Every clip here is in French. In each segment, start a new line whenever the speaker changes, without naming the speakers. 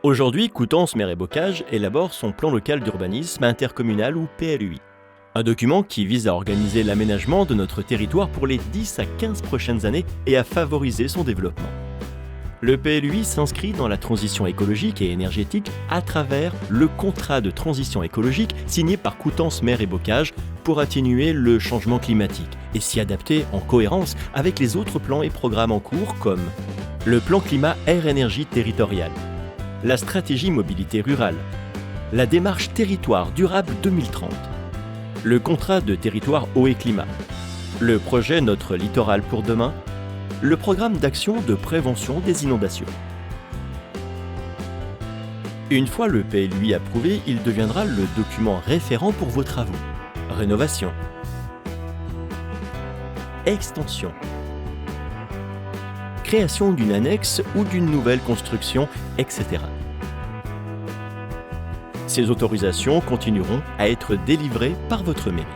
Aujourd'hui, Coutances Mer et Bocage élabore son plan local d'urbanisme intercommunal ou PLUI. Un document qui vise à organiser l'aménagement de notre territoire pour les 10 à 15 prochaines années et à favoriser son développement. Le PLUI s'inscrit dans la transition écologique et énergétique à travers le contrat de transition écologique signé par Coutances Mer et Bocage pour atténuer le changement climatique et s'y adapter en cohérence avec les autres plans et programmes en cours comme le plan climat air-énergie territorial, la stratégie mobilité rurale, la démarche territoire durable 2030, le contrat de territoire eau et climat, le projet Notre littoral pour demain, le programme d'action de prévention des inondations. Une fois le PLUI approuvé, il deviendra le document référent pour vos travaux. Rénovation, extension, création d'une annexe ou d'une nouvelle construction, etc. Ces autorisations continueront à être délivrées par votre mairie.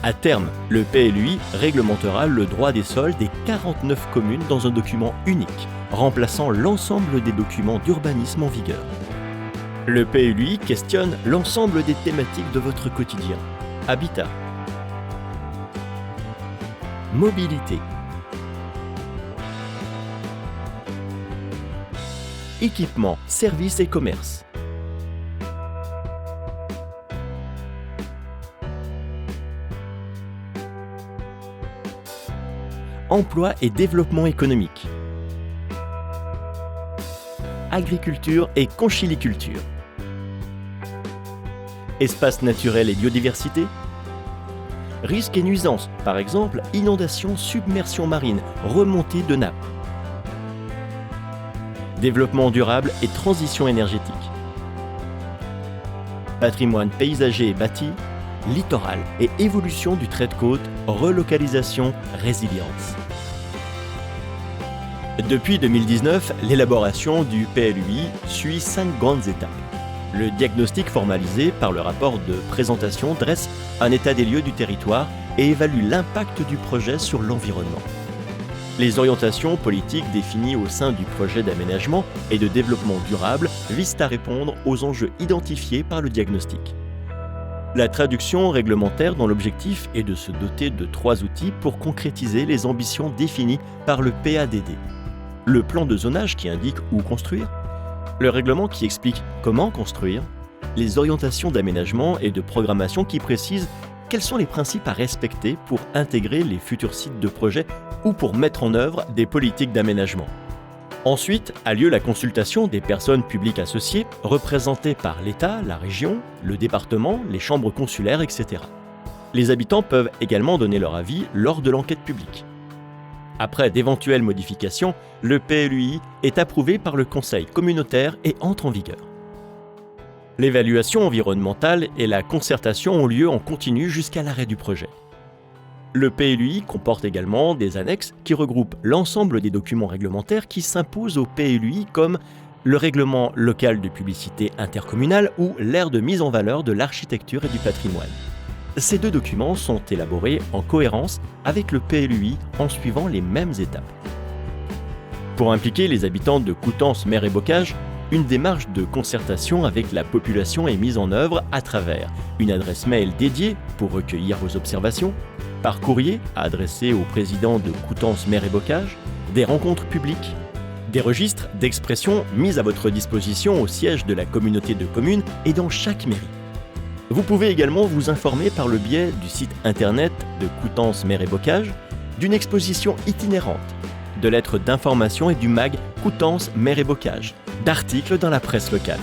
À terme, le PLUI réglementera le droit des sols des 49 communes dans un document unique, remplaçant l'ensemble des documents d'urbanisme en vigueur. Le PLUI questionne l'ensemble des thématiques de votre quotidien. Habitat, mobilité, équipement, services et commerce, emploi et développement économique, agriculture et conchiliculture, espaces naturels et biodiversité, risques et nuisances, par exemple inondations, submersion marine, remontée de nappes, développement durable et transition énergétique, patrimoine paysager et bâti, littoral et évolution du trait de côte, relocalisation, résilience. Depuis 2019, l'élaboration du PLUI suit 5 grandes étapes. Le diagnostic formalisé par le rapport de présentation dresse un état des lieux du territoire et évalue l'impact du projet sur l'environnement. Les orientations politiques définies au sein du projet d'aménagement et de développement durable visent à répondre aux enjeux identifiés par le diagnostic. La traduction réglementaire dont l'objectif est de se doter de 3 outils pour concrétiser les ambitions définies par le PADD. Le plan de zonage qui indique où construire, le règlement qui explique comment construire, les orientations d'aménagement et de programmation qui précisent quels sont les principes à respecter pour intégrer les futurs sites de projet ou pour mettre en œuvre des politiques d'aménagement. Ensuite a lieu la consultation des personnes publiques associées représentées par l'État, la région, le département, les chambres consulaires, etc. Les habitants peuvent également donner leur avis lors de l'enquête publique. Après d'éventuelles modifications, le PLUI est approuvé par le Conseil communautaire et entre en vigueur. L'évaluation environnementale et la concertation ont lieu en continu jusqu'à l'arrêt du projet. Le PLUI comporte également des annexes qui regroupent l'ensemble des documents réglementaires qui s'imposent au PLUI comme le règlement local de publicité intercommunale ou l'aire de mise en valeur de l'architecture et du patrimoine. Ces 2 documents sont élaborés en cohérence avec le PLUI en suivant les mêmes étapes. Pour impliquer les habitants de Coutances Mer et Bocage, une démarche de concertation avec la population est mise en œuvre à travers une adresse mail dédiée pour recueillir vos observations, par courrier à adresser au président de Coutances Mer et Bocage, des rencontres publiques, des registres d'expression mis à votre disposition au siège de la communauté de communes et dans chaque mairie. Vous pouvez également vous informer par le biais du site internet de Coutances Mer et Bocage, d'une exposition itinérante, de lettres d'information et du mag Coutances Mer et Bocage, d'articles dans la presse locale.